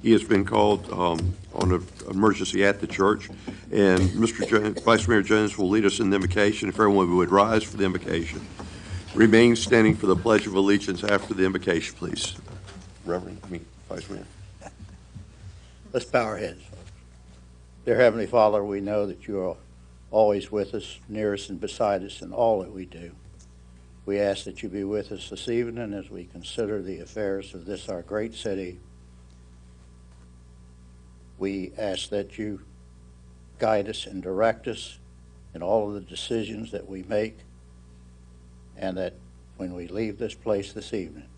He has been called on an emergency at the church, and Vice Mayor Jones will lead us in the invocation. If everyone would rise for the invocation. Remain standing for the Pledge of Allegiance after the invocation, please. Vice Mayor. Let's bow our heads. Dear Heavenly Father, we know that you are always with us, near us, and beside us in all that we do. We ask that you be with us this evening as we consider the affairs of this, our great city. We ask that you guide us and direct us in all of the decisions that we make, and that when we leave this place this evening,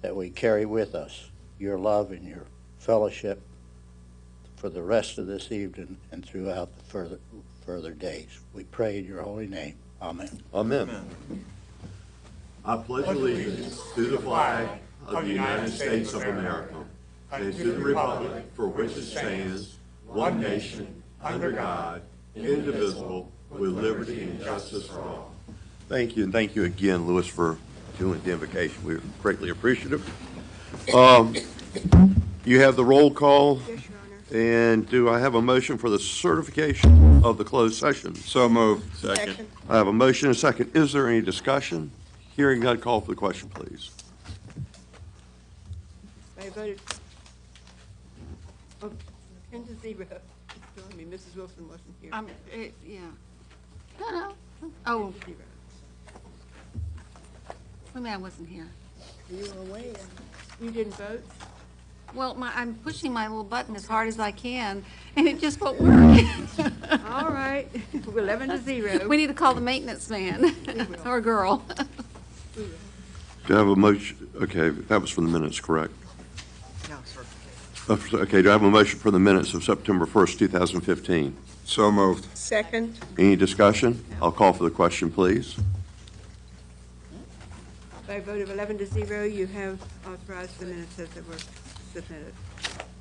that we carry with us your love and your fellowship for the rest of this evening and throughout the further days. We pray in your holy name. Amen. Amen. I pledge allegiance to the flag of the United States of America and to the republic for which it stands, one nation, under God, indivisible, with liberty and justice for all. Thank you, and thank you again, Louis, for doing the invocation. We're greatly appreciative. You have the roll call. Yes, Your Honor. And do I have a motion for the certification of the closed session? So moved. Second. I have a motion and a second. Is there any discussion? Hearing none, call for the question, please. I voted 10 to 0. I mean, Mrs. Wilson wasn't here. Yeah. No. Oh, 10 to 0. I mean, I wasn't here. You were away. You didn't vote? Well, I'm pushing my little button as hard as I can, and it just won't work. All right. 11 to 0. We need to call the maintenance man or girl. Do I have a motion? Okay, that was from the minutes, correct? No, sir. Okay, do I have a motion for the minutes of September 1st, 2015? So moved. Second. Any discussion? I'll call for the question, please. By a vote of 11 to 0, you have authorized the minutes as they were submitted.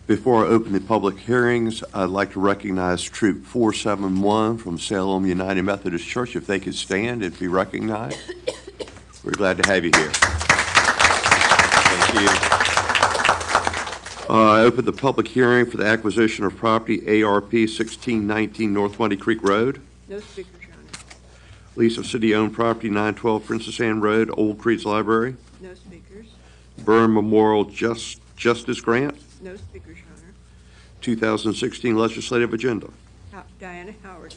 Before I open the public hearings, I'd like to recognize Troop 471 from Salem United Methodist Church. If they could stand and be recognized. We're glad to have you here. Thank you. I open the public hearing for the acquisition of property ARP 1619 North Muddy Creek Road. No speakers, Your Honor. Lease of city-owned property 912 Princess Anne Road, Old Creeds Library. No speakers. Burn Memorial Justice Grant. No speakers, Your Honor. 2016 legislative agenda. Diana Howard.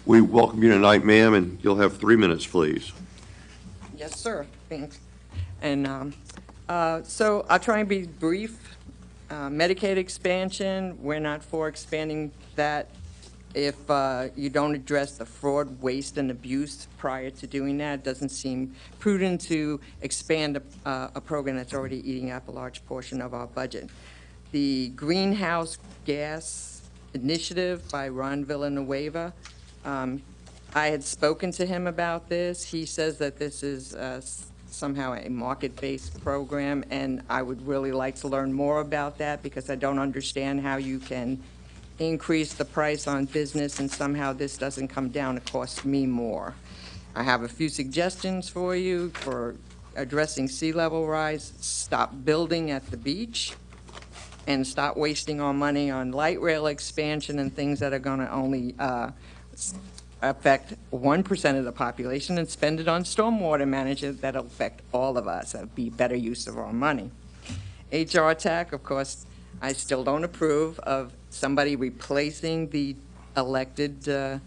We welcome you tonight, ma'am, and you'll have 3 minutes, please. Yes, sir. Thanks. And so I'll try and be brief. Medicaid expansion, we're not for expanding that if you don't address the fraud, waste, and abuse prior to doing that. It doesn't seem prudent to expand a program that's already eating up a large portion of our budget. The Greenhouse Gas Initiative by Ron Villanueva, I had spoken to him about this. He says that this is somehow a market-based program, and I would really like to learn more about that because I don't understand how you can increase the price on business and somehow this doesn't come down to cost me more. I have a few suggestions for you for addressing sea level rise. Stop building at the beach and stop wasting our money on light rail expansion and things that are going to only affect 1% of the population, and spend it on stormwater management that'll affect all of us. That'll be better use of our money. HR TAC, of course, I still don't approve of somebody replacing the elected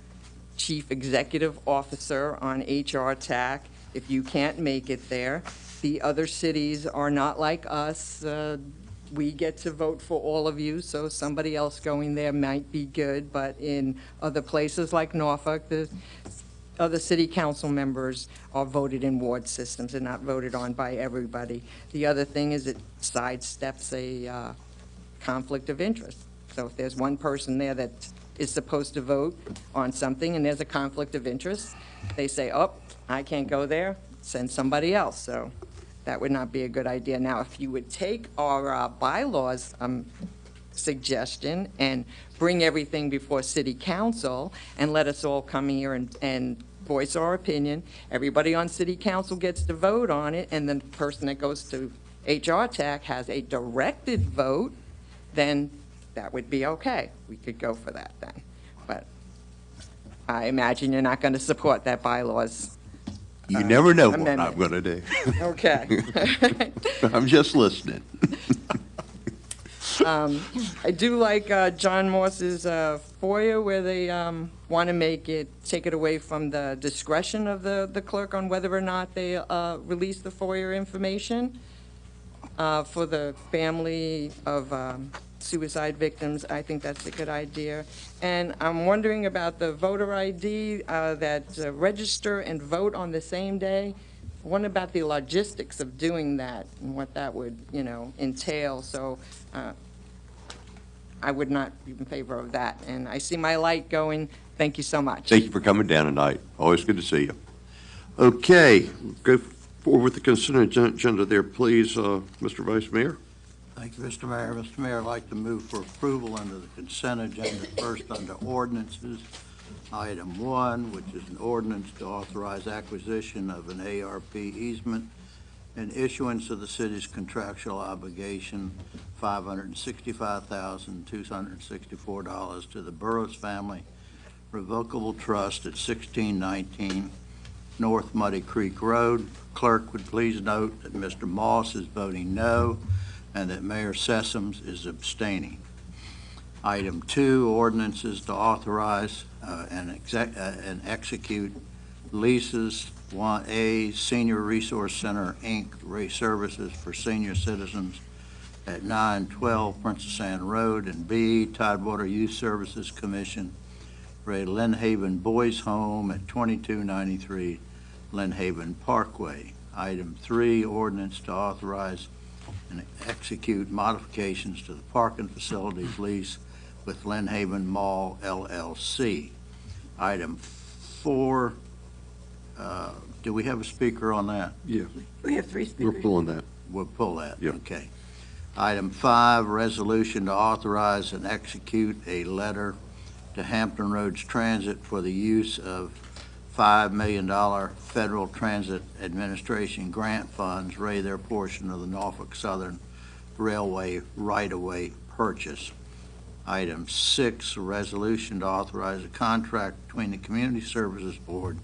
chief executive officer on HR TAC if you can't make it there. The other cities are not like us. We get to vote for all of you, so somebody else going there might be good, but in other places like Norfolk, the other city council members are voted in ward systems and not voted on by everybody. The other thing is it sidesteps a conflict of interest. So if there's one person there that is supposed to vote on something and there's a conflict of interest, they say, oh, I can't go there, send somebody else. So that would not be a good idea. Now, if you would take our bylaws suggestion and bring everything before city council and let us all come here and voice our opinion, everybody on city council gets to vote on it, and the person that goes to HR TAC has a directed vote, then that would be okay. We could go for that then. But I imagine you're not going to support that bylaws. You never know what I'm amendment. going to do. Okay. I'm just listening. I do like John Morse's FOIA, where they want to take it away from the discretion of the clerk on whether or not they release the FOIA information for the family of suicide victims. I think that's a good idea. And I'm wondering about the voter ID, that register and vote on the same day. What about the logistics of doing that and what that would, entail? So I would not be in favor of that. And I see my light going. Thank you so much. Thank you for coming down tonight. Always good to see you. Okay, go forward with the consent agenda there, please, Mr. Vice Mayor. Thank you, Mr. Mayor. Mr. Mayor, I'd like to move for approval under the consent agenda, first under ordinances. Item 1, which is an ordinance to authorize acquisition of an ARP easement and issuance of the city's contractual obligation, $565,264 to the Burroughs Family Revocable Trust at 1619 North Muddy Creek Road. Clerk would please note that Mr. Moss is voting no and that Mayor Sessoms is abstaining. Item 2, ordinances to authorize and execute leases. 1A, Senior Resource Center, Inc., Ray Services for Senior Citizens at 912 Princess Anne Road, and B, Tidewater Youth Services Commission, Ray Lynn Haven Boys Home at 2293 Lynn Haven Parkway. Item 3, ordinance to authorize and execute modifications to the parking facilities lease with Lynn Haven Mall LLC. Item 4, do we have a speaker on that? Yeah, We have 3 we're speakers. pulling that. We'll pull that. Yeah. Okay. Item 5, resolution to authorize and execute a letter to Hampton Roads Transit for the use of $5 million Federal Transit Administration grant funds, raise their portion of the Norfolk Southern Railway right-of-way purchase. Item 6, resolution to authorize a contract between the Community Services Board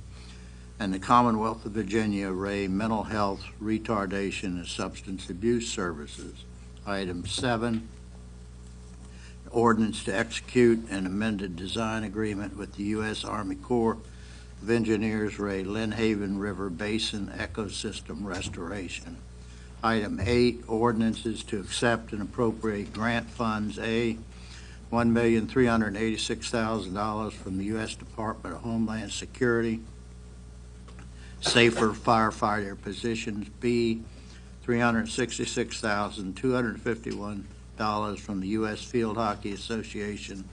and the Commonwealth of Virginia Ray Mental Health Retardation and Substance Abuse Services. Item 7, ordinance to execute an amended design agreement with the U.S. Army Corps of Engineers Ray Lynn Haven River Basin Ecosystem Restoration. Item 8, ordinances to accept and appropriate grant funds. A, $1,386,000 from the U.S. Department of Homeland Security, Safer Firefighter Positions. B, $366,251 from the U.S. Field Hockey Association,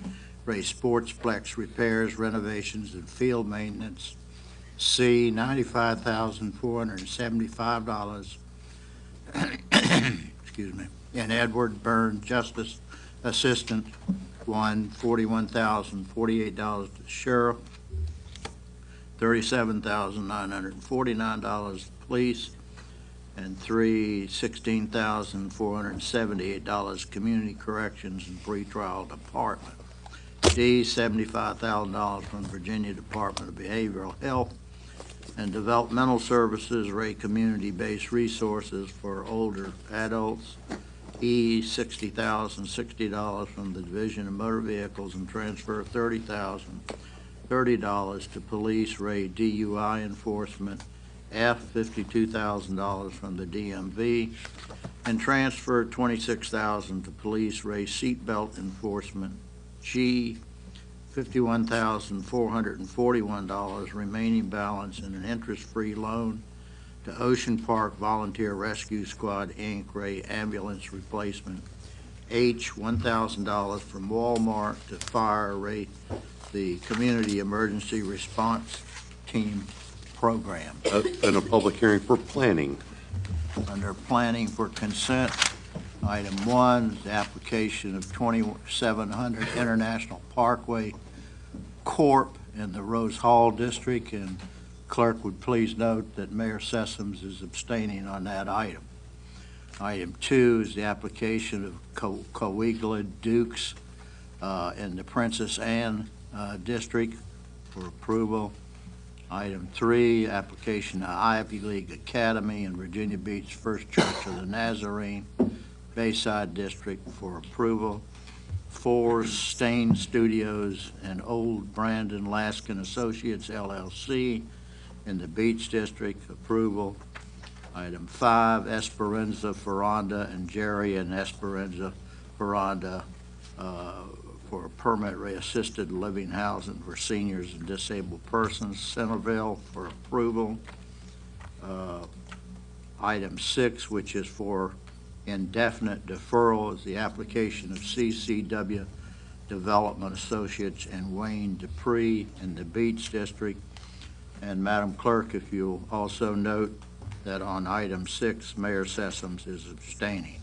Ray Sportsplex repairs, renovations, and field maintenance. C, $95,475, excuse me, and Edward Byrne Justice Assistant, $41,048 to the sheriff, $37,949 to police, and $16,478 community corrections and pretrial department. D, $75,000 from Virginia Department of Behavioral Health and Developmental Services, Ray Community-Based Resources for Older Adults. E, $60,060 from the Division of Motor Vehicles and transfer $30,030 to Police, Ray DUI Enforcement. F, $52,000 from the DMV, and transfer $26,000 to Police, Ray Seatbelt Enforcement. G, $51,441 remaining balance in an interest-free loan to Ocean Park Volunteer Rescue Squad, Inc., Ray Ambulance Replacement. H, $1,000 from Walmart to Fire, Ray the Community Emergency Response Team Program. And a public hearing for planning. Under planning for consent, item 1 is the application of 2700 International Parkway Corp. In the Rose Hall District, and clerk would please note that Mayor Sessoms is abstaining on that item. Item 2 is the application of Coahuila Dukes in the Princess Anne District for approval. Item 3, application of Ivy League Academy in Virginia Beach First Church of the Nazarene, Bayside District for approval. 4, Stain Studios and Old Brandon Laskin Associates LLC in the Beach District, approval. Item 5, Esperanza Ferranda and Jerry and Esperanza Ferranda for permanently assisted living housing for seniors and disabled persons, Centerville, for approval. Item 6, which is for indefinite deferral, is the application of CCW Development Associates and Wayne Dupree in the Beach District. And Madam Clerk, if you'll also note that on item 6, Mayor Sessoms is abstaining.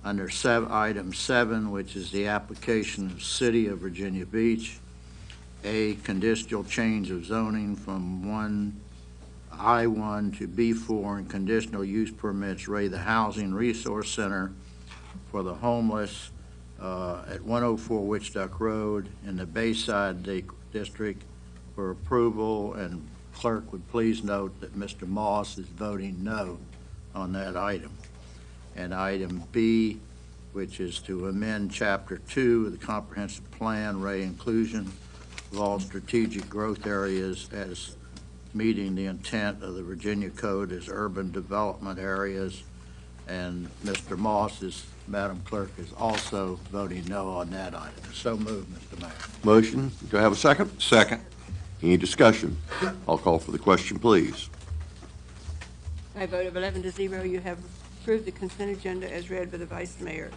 Under item 7, which is the application of City of Virginia Beach, a conditional change of zoning from I1 to B4 and conditional use permits Ray the Housing Resource Center for the homeless at 104 Witch Duck Road in the Bayside District for approval, and clerk would please note that Mr. Moss is voting no on that item. And item B, which is to amend Chapter 2 of the Comprehensive Plan, Ray inclusion of all strategic growth areas as meeting the intent of the Virginia Code as urban development areas. And Mr. Moss is, Madam Clerk, is also voting no on that item. So moved, Mr. Mayor. Motion, do I have a second? Second. Any discussion? I'll call for the question, please. By a vote of 11 to 0, you have approved the consent agenda as read by the Vice Mayor.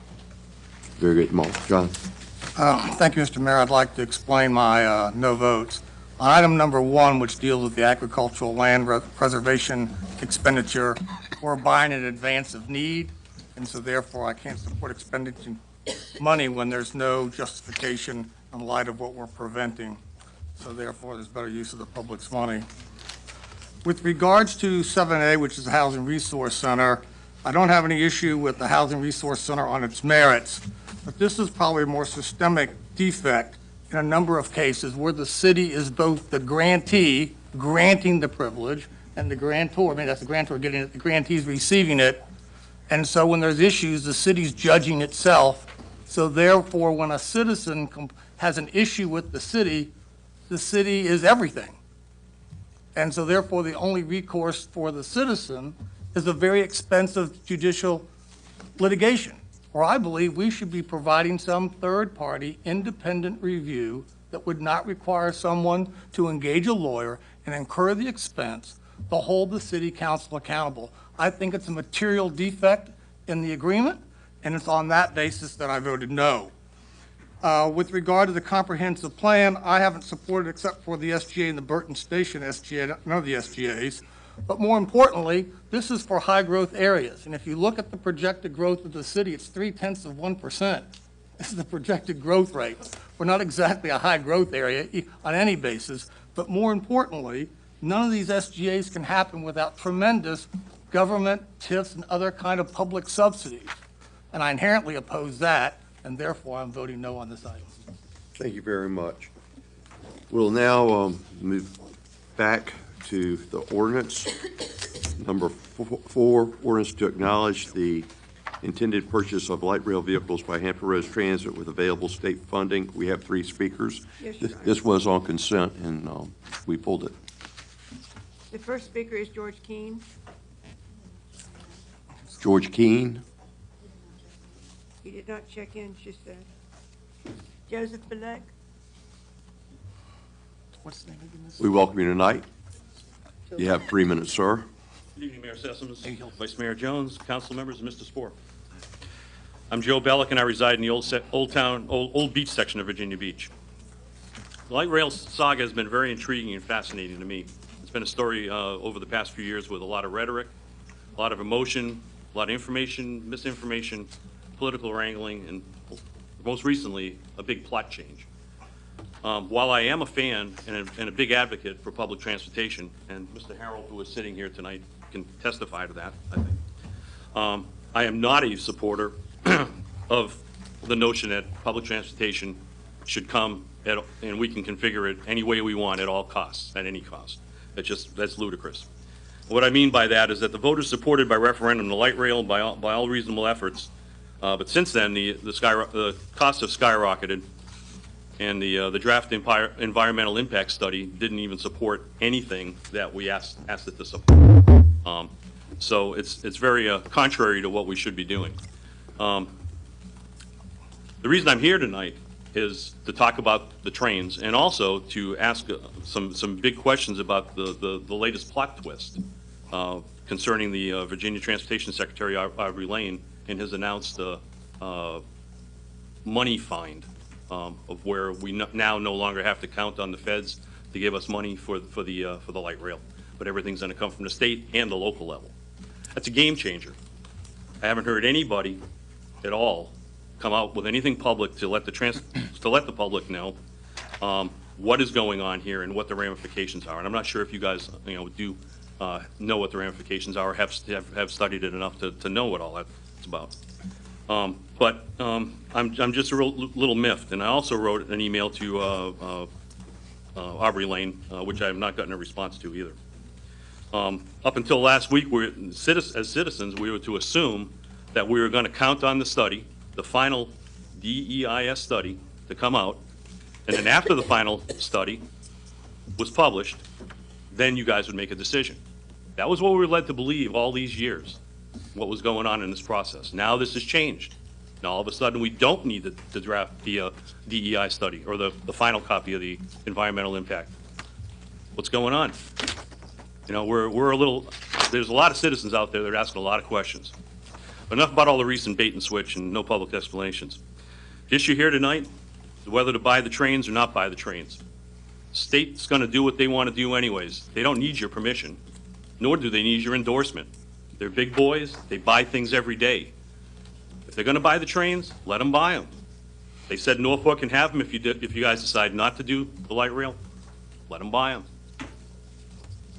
Very good, John. Thank you, Mr. Mayor. I'd like to explain my no votes. On item number 1, which deals with the agricultural land preservation expenditure, we're buying in advance of need, and so therefore I can't support expending money when there's no justification in light of what we're preventing. So therefore, there's better use of the public's money. With regards to 7A, which is the Housing Resource Center, I don't have any issue with the Housing Resource Center on its merits, but this is probably a more systemic defect in a number of cases where the city is both the grantee, granting the privilege, and the grantor, I mean, that's the grantor getting it, the grantee's receiving it. And so when there's issues, the city's judging itself. So therefore, when a citizen has an issue with the city is everything. And so therefore, the only recourse for the citizen is a very expensive judicial litigation. Or I believe we should be providing some third-party independent review that would not require someone to engage a lawyer and incur the expense to hold the city council accountable. I think it's a material defect in the agreement, and it's on that basis that I voted no. With regard to the comprehensive plan, I haven't supported except for the SGA and the Burton Station SGA, none of the SGAs. But more importantly, this is for high-growth areas. And if you look at the projected growth of the city, it's 0.3%. This is the projected growth rate. We're not exactly a high-growth area on any basis. But more importantly, none of these SGAs can happen without tremendous government, TIFs, and other kind of public subsidies. And I inherently oppose that, and therefore I'm voting no on this item. Thank you very much. We'll now move back to the ordinance. Number 4, ordinance to acknowledge the intended purchase of light rail vehicles by Hampton Roads Transit with available state funding. We have 3 speakers. Yes, Your Honor. This was on consent, and we pulled it. The first speaker is George Keane. George Keane. He did not check in, she said. Joseph Bilek. What's the name again? We welcome you tonight. You have 3 minutes, sir. Good evening, Mayor Sessoms, Vice Mayor Jones, council members, and Mr. Spohr. I'm Joe Bellick, and I reside in the Old Beach section of Virginia Beach. The light rail saga has been very intriguing and fascinating to me. It's been a story over the past few years with a lot of rhetoric, a lot of emotion, a lot of information, misinformation, political wrangling, and most recently, a big plot change. While I am a fan and a big advocate for public transportation, and Mr. Harold, who is sitting here tonight, can testify to that, I think, I am not a supporter of the notion that public transportation should come and we can configure it any way we want at all costs, at any cost. That's ludicrous. What I mean by that is that the voters supported by referendum the light rail by all reasonable efforts, but since then the costs have skyrocketed, and the draft environmental impact study didn't even support anything that we asked it to support. So it's very contrary to what we should be doing. The reason I'm here tonight is to talk about the trains and also to ask some big questions about the latest plot twist concerning the Virginia Transportation Secretary, Aubrey Lane, and his announced money find of where we now no longer have to count on the feds to give us money for the light rail, but everything's going to come from the state and the local level. That's a game changer. I haven't heard anybody at all come out with anything public to let the public know what is going on here and what the ramifications are. And I'm not sure if you guys do know what the ramifications are or have studied it enough to know what all that's about. But I'm just a little miffed. And I also wrote an email to Aubrey Lane, which I have not gotten a response to either. Up until last week, as citizens, we were to assume that we were going to count on the study, the final DEIS study, to come out, and then after the final study was published, then you guys would make a decision. That was what we were led to believe all these years, what was going on in this process. Now this has changed. Now all of a sudden we don't need to draft the DEI study or the final copy of the environmental impact. What's going on? There's a lot of citizens out there that are asking a lot of questions. Enough about all the recent bait and switch and no public explanations. The issue here tonight is whether to buy the trains or not buy the trains. State's going to do what they want to do anyways. They don't need your permission, nor do they need your endorsement. They're big boys. They buy things every day. If they're going to buy the trains, let them buy them. They said Norfolk can have them if you guys decide not to do the light rail. Let them buy them.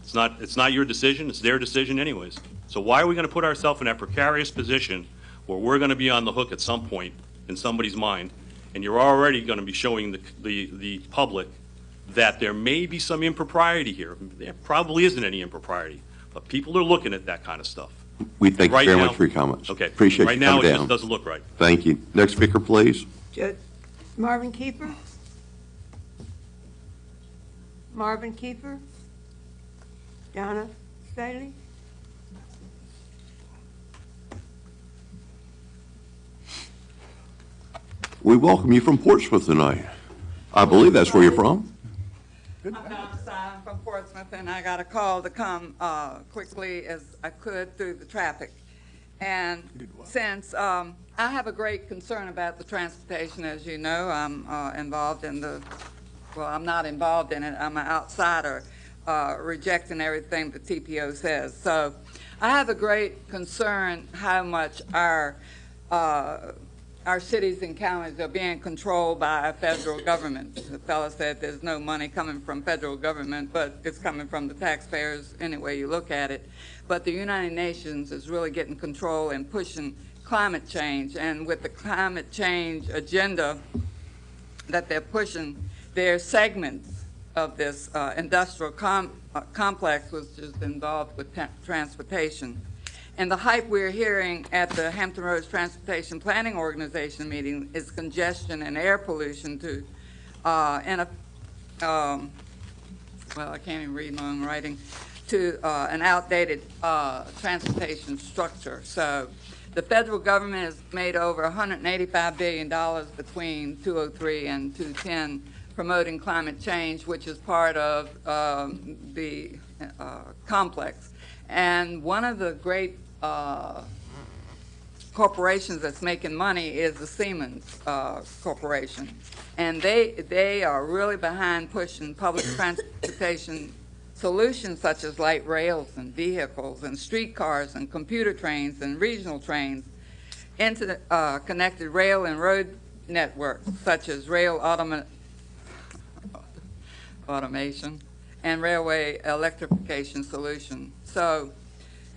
It's not your decision. It's their decision anyways. So why are we going to put ourselves in that precarious position where we're going to be on the hook at some point in somebody's mind, and you're already going to be showing the public that there may be some impropriety here. There probably isn't any impropriety, but people are looking at that kind of stuff. We thank you Right very now- much for your comments. Okay. Appreciate Right you now, coming it down. just doesn't look right. Thank you. Next speaker, please. Marvin Kiefer? Marvin Kiefer? Donna Staley? We welcome you from Portsmouth tonight. I believe that's where you're from. I'm Donna Stein from Portsmouth, and I got a call to come quickly as I could through the traffic. And since I have a great concern about the transportation, as you know, I'm involved in I'm not involved in it, I'm an outsider rejecting everything the TPO says. So I have a great concern how much our cities and counties are being controlled by our federal government. The fellow said there's no money coming from federal government, but it's coming from the taxpayers any way you look at it. But the United Nations is really getting control and pushing climate change. And with the climate change agenda that they're pushing, there are segments of this industrial complex which is involved with transportation. And the hype we're hearing at the Hampton Roads Transportation Planning Organization meeting is congestion and air pollution to, well, I can't even read my own writing, to an outdated transportation structure. So the federal government has made over $185 billion between 2003 and 2010 promoting climate change, which is part of the complex. And one of the great corporations that's making money is the Siemens Corporation. And they are really behind pushing public transportation solutions such as light rails and vehicles and streetcars and computer trains and regional trains into the connected rail and road networks such as rail automation and railway electrification solution. So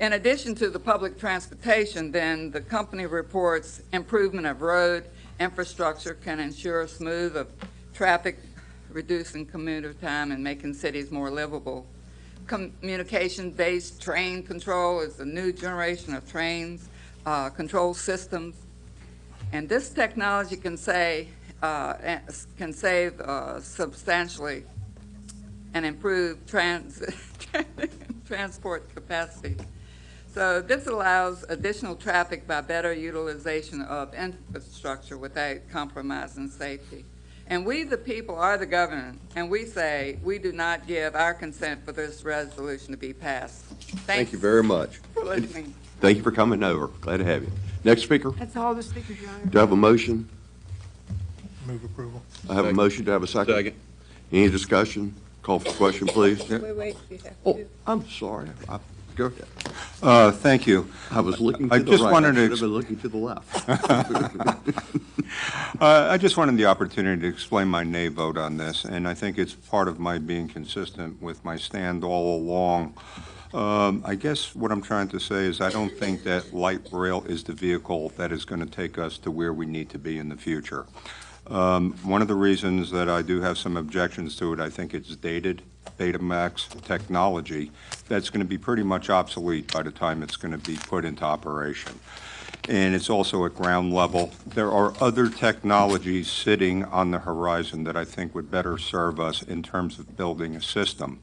In addition to the public transportation, then the company reports improvement of road infrastructure can ensure smooth of traffic, reducing commuter time and making cities more livable. Communication-based train control is the new generation of trains, control systems. And this technology can save substantially and improve transport capacity. So this allows additional traffic by better utilization of infrastructure without compromising safety. And we, the people, are the government, and we say we do not give our consent for this resolution to be passed. Thank you very much. For listening. Thank you for coming over. Glad to have you. Next speaker. That's all the speakers, Your Honor. Do I have a motion? Move approval. I have a motion. Do I have a second? Second. Any discussion? Call for question, please. Wait, you have Oh, to. I'm sorry. Go ahead. Thank you. I was looking I to the just right. wanted I to should have been looking to the left. I just wanted the opportunity to explain my nay vote on this, and I think it's part of my being consistent with my stand all along. I guess what I'm trying to say is I don't think that light rail is the vehicle that is going to take us to where we need to be in the future. One of the reasons that I do have some objections to it, I think it's dated, Betamax technology that's going to be pretty much obsolete by the time it's going to be put into operation. And it's also at ground level. There are other technologies sitting on the horizon that I think would better serve us in terms of building a system.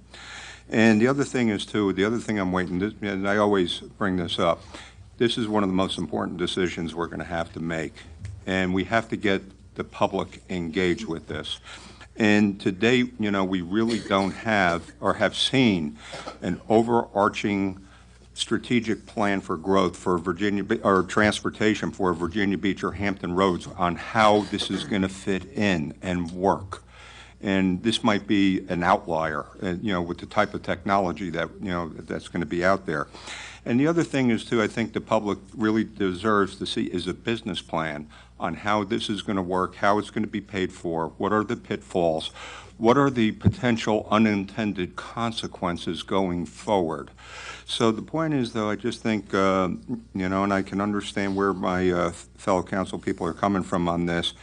And the other thing is, too, the other thing I'm waiting, and I always bring this up, this is one of the most important decisions we're going to have to make. And we have to get the public engaged with this. And to date, you know, we really don't have or have seen an overarching strategic plan for growth for Virginia, or transportation for Virginia Beach or Hampton Roads on how this is going to fit in and work. And this might be an outlier, you know, with the type of technology that, you know, that's going to be out there. And the other thing is, too, I think the public really deserves to see is a business plan on how this is going to work, how it's going to be paid for, what are the pitfalls, what are the potential unintended consequences going forward. So the point is, though, I just think, you know, and I can understand where my fellow council people are coming from on this.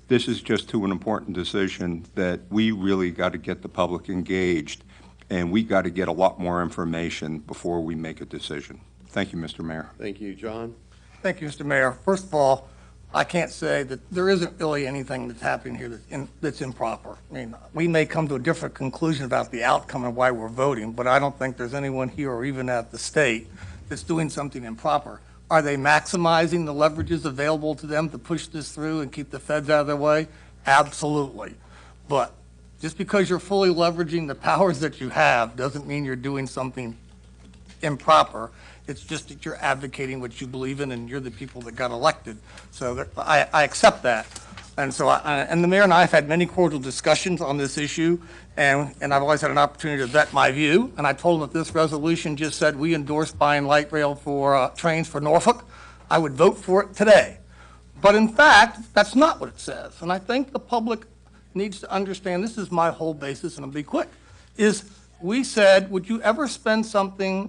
This is just too an important decision that we really got to get the public engaged, and we got to get a lot more information before we make a decision. Thank you, Mr. Mayor. Thank you, John. Thank you, Mr. Mayor. First of all, I can't say that there isn't really anything that's happening here that's improper. I mean, we may come to a different conclusion about the outcome and why we're voting, but I don't think there's anyone here or even at the state that's doing something improper. Are they maximizing the leverages available to them to push this through and keep the feds out of their way? Absolutely. But just because you're fully leveraging the powers that you have doesn't mean you're doing something improper. It's just that you're advocating what you believe in, and you're the people that got elected. So I accept that. And so, and the mayor and I have had many cordial discussions on this issue, and I've always had an opportunity to vet my view. And I told him if this resolution just said we endorse buying light rail for trains for Norfolk, I would vote for it today. But in fact, that's not what it says. And I think the public needs to understand, this is my whole basis, and I'll be quick, is we said, would you ever spend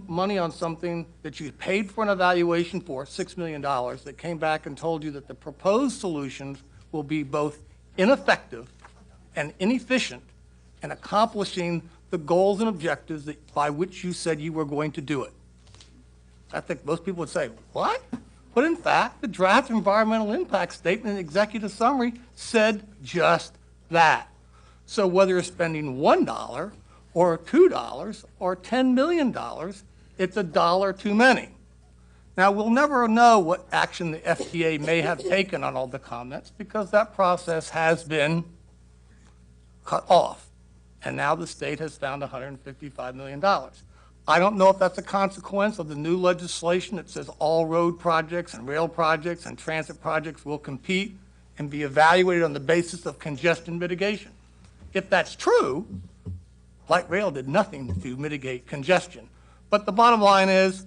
money on something that you paid for an evaluation for, $6 million, that came back and told you that the proposed solutions will be both ineffective and inefficient in accomplishing the goals and objectives by which you said you were going to do it? I think most people would say, what? But in fact, the draft environmental impact statement and executive summary said just that. So whether you're spending $1 or $2 or $10 million, it's a dollar too many. Now, we'll never know what action the FTA may have taken on all the comments because that process has been cut off. And now the state has found $155 million. I don't know if that's a consequence of the new legislation that says all road projects and rail projects and transit projects will compete and be evaluated on the basis of congestion mitigation. If that's true, light rail did nothing to mitigate congestion. But the bottom line is,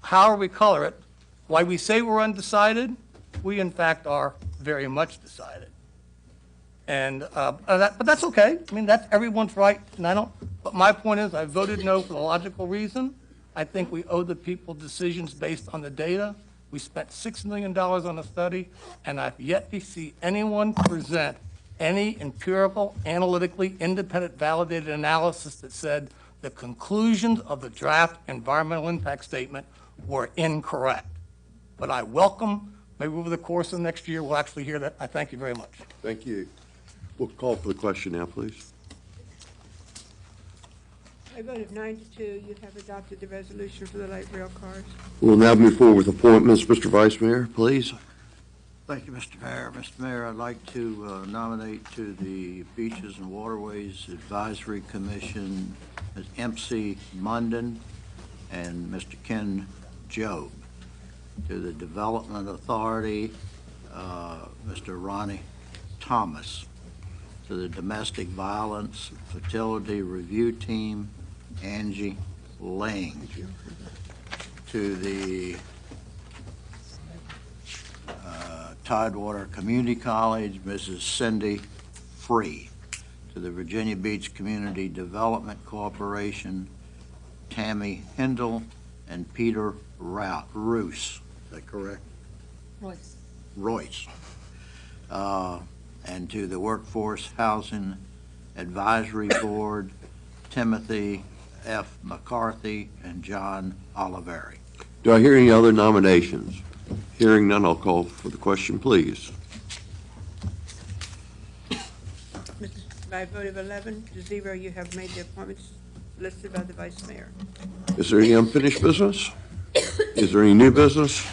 however we color it, why we say we're undecided, we in fact are very much decided. And, but that's okay. I mean, that's everyone's right, and I don't, but my point is I voted no for the logical reason I think we owe the people decisions based on the data. We spent $6 million on a study, and I've yet to see anyone present any empirical, analytically independent, validated analysis that said the conclusions of the draft environmental impact statement were incorrect. But I welcome, maybe over the course of the next year, we'll actually hear that. I thank you very much. Thank you. We'll call for the question now, please. By a vote of 9 to 2, you have adopted the resolution for the light rail cars. We'll now move forward with appointments. Mr. Vice Mayor, please. Thank you, Mr. Mayor. Mr. Mayor, I'd like to nominate to the Beaches and Waterways Advisory Commission as MC Munden and Mr. Ken Job. To the Development Authority, Mr. Ronnie Thomas. To the Domestic Violence Fertility Review Team, Angie Lang. To the Tidewater Community College, Mrs. Cindy Free. To the Virginia Beach Community Development Corporation, Tammy Hindle and Peter Roos. Is that correct? Royce. And to the Workforce Housing Advisory Board, Timothy F. McCarthy and John Oliveri. Do I hear any other nominations? Hearing none, I'll call for the question, please. By a vote of 11 to 0, you have made the appointments listed by the Vice Mayor. Is there any unfinished business? Is there any new business?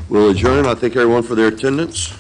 We'll adjourn. I thank everyone for their attendance.